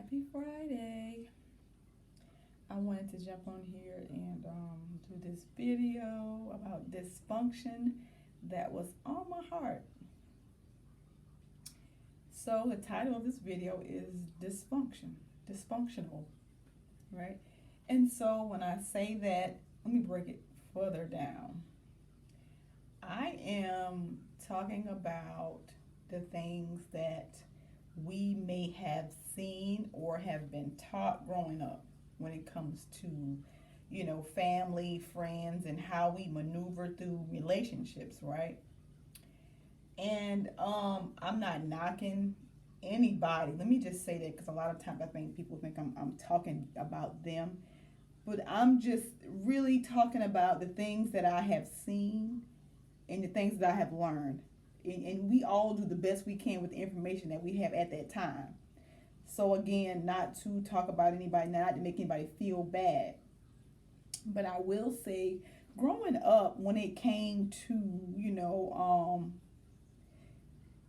Happy Friday. I wanted to jump on here and do this video about dysfunction that was on my heart. So the title of this video is dysfunctional, right? And so when I say that, let me break it further down. I am talking about the things that we may have seen or have been taught growing up when it comes to, family, friends, and how we maneuver through relationships, right? And I'm not knocking anybody. Let me just say that because a lot of times I think people think I'm talking about them, but I'm just really talking about the things that I have seen and the things that I have learned. And we all do the best we can with the information that we have at that time. So again, not to talk about anybody, not to make anybody feel bad. But I will say, growing up, when it came to,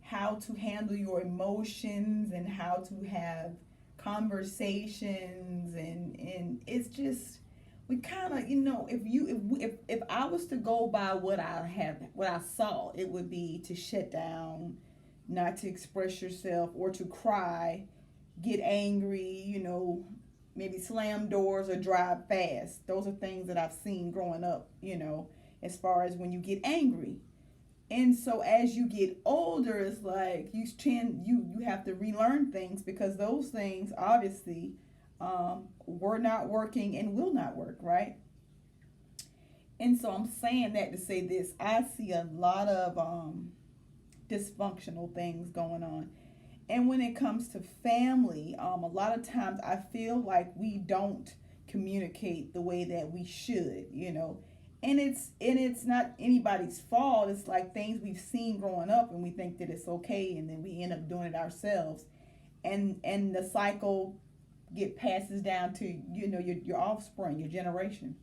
how to handle your emotions and how to have conversations and it's just we kind of if I was to go by what I saw, it would be to shut down, not to express yourself or to cry, get angry, maybe slam doors or drive fast. Those are things that I've seen growing up, as far as when you get angry. And so as you get older, it's like you have to relearn things because those things obviously were not working and will not work, right? And so I'm saying that to say this. I see a lot of dysfunctional things going on. And when it comes to family, a lot of times I feel like we don't communicate the way that we should, And it's not anybody's fault. It's like things we've seen growing up and we think that it's okay and then we end up doing it ourselves. And the cycle passes down to your offspring, your generation.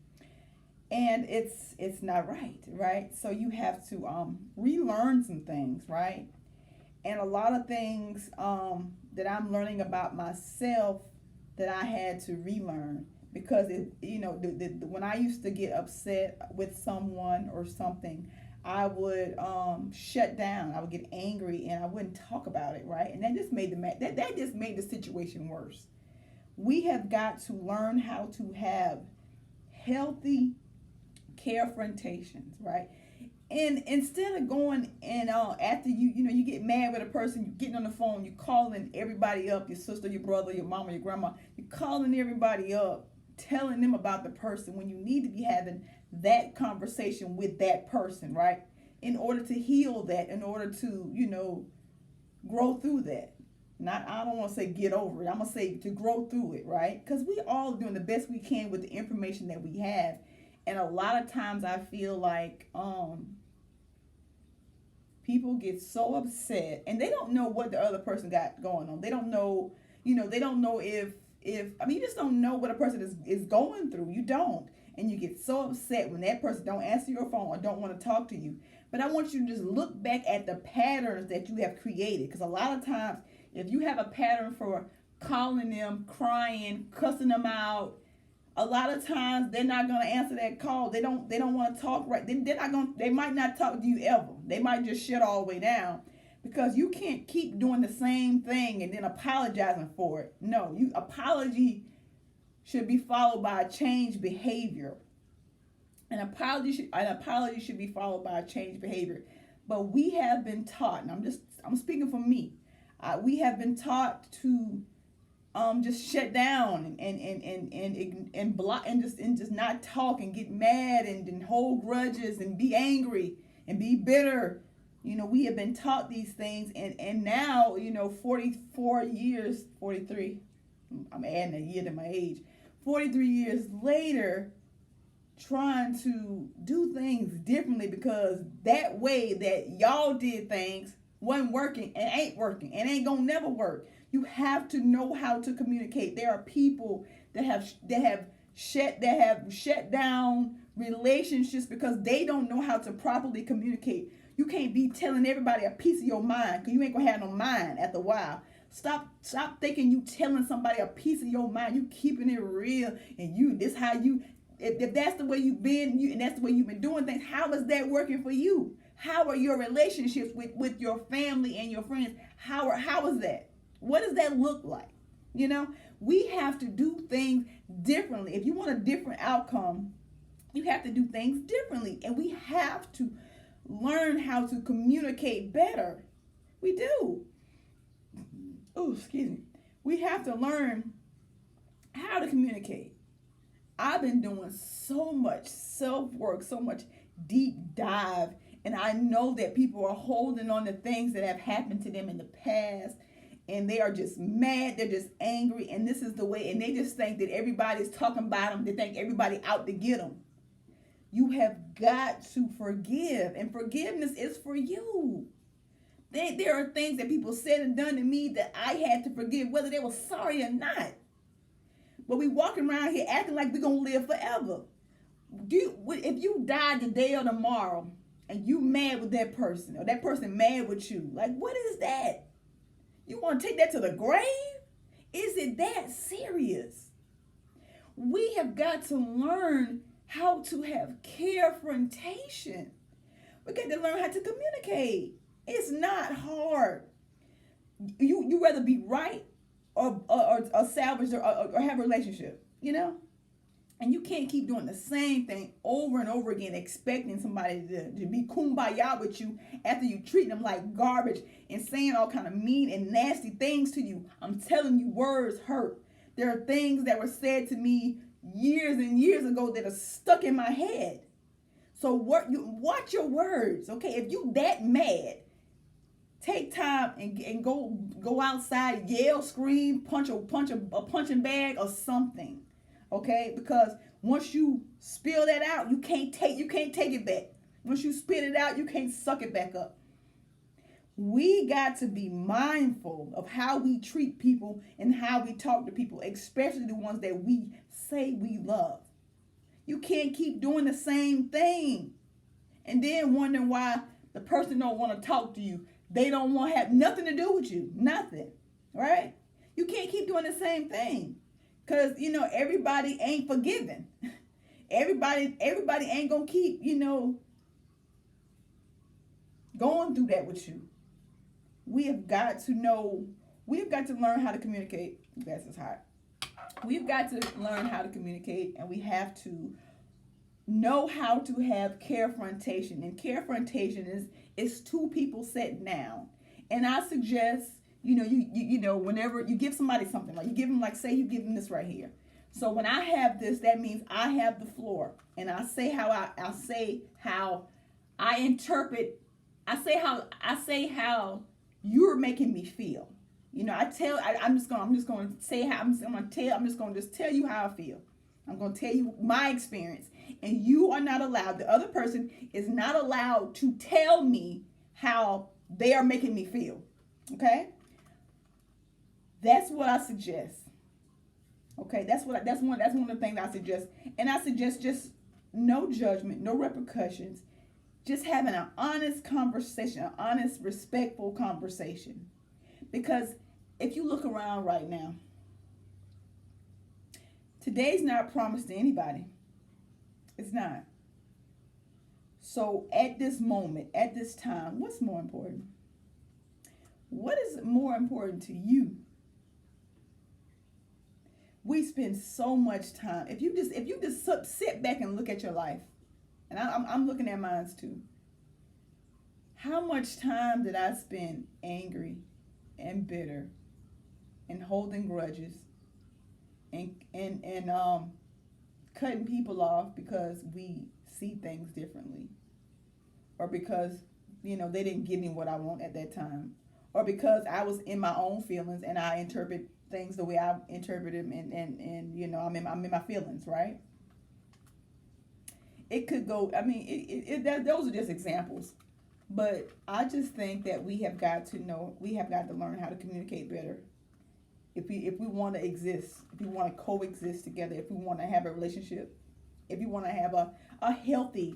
And it's not right? So you have to relearn some things, right? And a lot of things that I'm learning about myself that I had to relearn because when I used to get upset with someone or something, I would shut down. I would get angry and I wouldn't talk about it, right? And that just made that just made the situation worse. We have got to learn how to have healthy confrontations, right? And instead of going and after you get mad with a person, you're getting on the phone, you're calling everybody up, your sister, your brother, your mama, your grandma, you're calling everybody up, telling them about the person when you need to be having that conversation with that person, right? In order to heal that, in order to, grow through that. I don't want to say get over it. I'm going to say to grow through it, right? Because we all doing the best we can with the information that we have. And a lot of times I feel like people get so upset and they don't know what the other person got going on. They don't know, they don't know if you just don't know what a person is going through. You don't. And you get so upset when that person don't answer your phone or don't want to talk to you. But I want you to just look back at the patterns that you have created. Because a lot of times, if you have a pattern for calling them, crying, cussing them out, a lot of times they're not going to answer that call. They don't want to talk right. They might not talk to you ever. They might just shut all the way down because you can't keep doing the same thing and then apologizing for it. No, apology should be followed by a changed behavior. An apology should be followed by a changed behavior. But we have been taught, and I'm speaking for me. We have been taught to just shut down and block and just not talk and get mad and hold grudges and be angry and be bitter. We have been taught these things and now 44 years, 43. I'm adding a year to my age. 43 years later, trying to do things differently because that way that y'all did things wasn't working and ain't working and ain't gonna never work. You have to know how to communicate. There are people that have shut down relationships because they don't know how to properly communicate. You can't be telling everybody a piece of your mind because you ain't gonna have no mind after a while. Stop thinking you telling somebody a piece of your mind. You keeping it real, and this how you. If that's the way you've been, and that's the way you've been doing things, how is that working for you? How are your relationships with your family and your friends? How is that? What does that look like? We have to do things differently. If you want a different outcome, you have to do things differently, and we have to learn how to communicate better. We do. Oh, excuse me. We have to learn how to communicate. I've been doing so much self-work, so much deep dive, and I know that people are holding on to things that have happened to them in the past, and they are just mad, they're just angry, and this is the way, and they just think that everybody's talking about them, they think everybody out to get them. You have got to forgive, and forgiveness is for you. There are things that people said and done to me that I had to forgive, whether they were sorry or not. But we walking around here acting like we're going to live forever. If you die today or tomorrow and you mad with that person or that person mad with you, like, what is that? You want to take that to the grave? Is it that serious? We have got to learn how to have confrontation. We got to learn how to communicate. It's not hard. You rather be right or salvage or have a relationship, And you can't keep doing the same thing over and over again, expecting somebody to be kumbaya with you after you treat them like garbage and saying all kind of mean and nasty things to you. I'm telling you, words hurt. There are things that were said to me years and years ago that are stuck in my head. So watch your words, okay? If you that mad, take time and go outside, yell, scream, punch a punching bag or something, okay? Because once you spill that out, you can't take it back. Once you spit it out, you can't suck it back up. We got to be mindful of how we treat people and how we talk to people, especially the ones that we say we love. You can't keep doing the same thing and then wondering why the person don't want to talk to you. They don't want to have nothing to do with you. Nothing. Right? You can't keep doing the same thing. Because, everybody ain't forgiving. Everybody ain't going to keep, going through that with you. We have got to learn how to communicate. Gas is hot. We've got to learn how to communicate, and we have to know how to have confrontation. And confrontation is two people sitting down. And I suggest, whenever you give somebody something, like you give them, say you give them this right here. So when I have this, that means I have the floor, and I say how I interpret. I say how you're making me feel. I'm just going to just tell you how I feel. I'm going to tell you my experience, and you are not allowed. The other person is not allowed to tell me how they are making me feel. Okay? That's what I suggest. Okay? That's one of the things I suggest. And I suggest just no judgment, no repercussions. Just having an honest conversation, an honest, respectful conversation. Because if you look around right now, today's not promised to anybody. It's not. So at this moment, at this time, what's more important? What is more important to you? We spend so much time. If you just sit back and look at your life, and I'm looking at mine too. How much time did I spend angry and bitter and holding grudges and cutting people off because we see things differently, or because they didn't give me what I want at that time, or because I was in my own feelings and I interpret things the way I interpret them, and I'm in my feelings, right? It could go. Those are just examples, but I just think that we have got to learn how to communicate better. If we want to exist, if we want to coexist together, if we want to have a relationship, if we want to have a healthy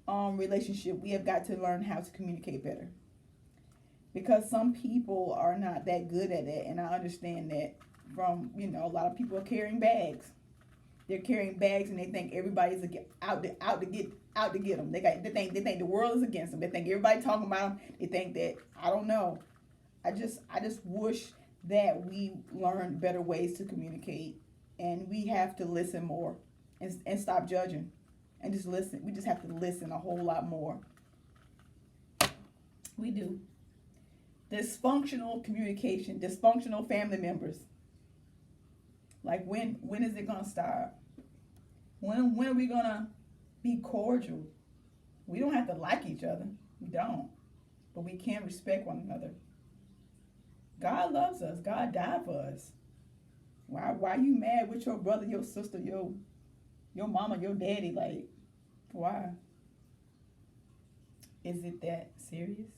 relationship, we have got to learn how to communicate better. because some people are not that good at that, and I understand that from, a lot of people are carrying bags. They're carrying bags, and they think everybody's out to get them. They think the world is against them. They think everybody talking about them. They think that, I don't know. I just wish that we learn better ways to communicate, and we have to listen more, and stop judging, and just listen. We just have to listen a whole lot more. We do. Dysfunctional communication, dysfunctional family members. Like, when is it gonna start? When are we gonna be cordial? We don't have to like each other. We don't. But we can respect one another. God loves us. God died for us. Why are you mad with your brother, your sister, your mama, your daddy? Like, why? Is it that serious?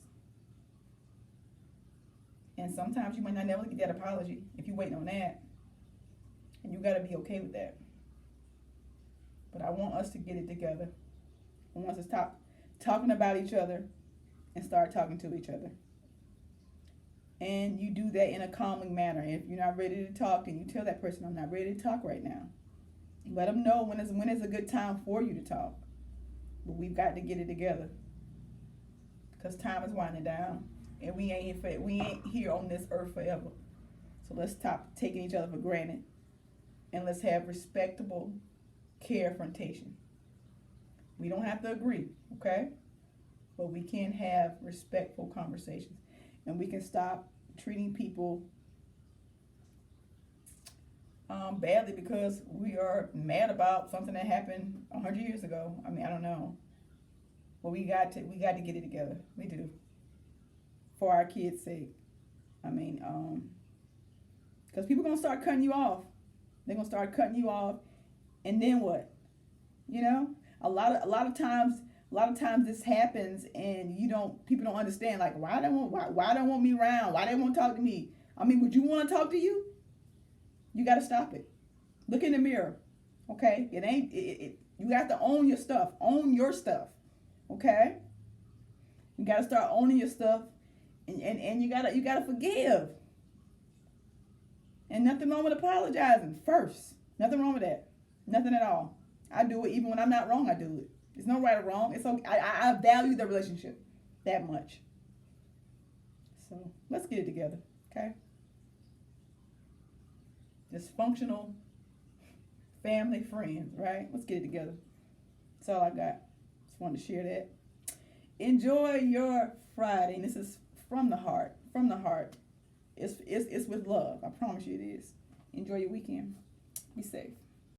And sometimes you might not never get that apology if you're waiting on that. And you got to be okay with that. But I want us to get it together. I want us to stop talking about each other and start talking to each other. And you do that in a calming manner. If you're not ready to talk, then you tell that person, I'm not ready to talk right now. Let them know when is a good time for you to talk. But we've got to get it together, because time is winding down, and we ain't here on this earth forever. So let's stop taking each other for granted, and let's have respectable confrontation. We don't have to agree, okay? But we can have respectful conversations, and we can stop treating people badly because we are mad about something that happened 100 years ago. I mean, I don't know. But we got to get it together. We do. For our kids' sake. I mean, because people are going to start cutting you off. They're going to start cutting you off. And then what? A lot of times this happens, and people don't understand, like, why they don't want me around? Why they won't talk to me? I mean, would you want to talk to you? You got to stop it. Look in the mirror. Okay? You have to own your stuff. Own your stuff. Okay? You got to start owning your stuff, and you got to forgive. And nothing wrong with apologizing first. Nothing wrong with that. Nothing at all. I do it even when I'm not wrong. I do it. There's no right or wrong. It's okay. I value the relationship that much. So let's get it together, okay? Dysfunctional family, friends, right? Let's get it together. That's all I got. Just wanted to share that. Enjoy your Friday. And this is from the heart. From the heart. It's with love. I promise you it is. Enjoy your weekend. Be safe.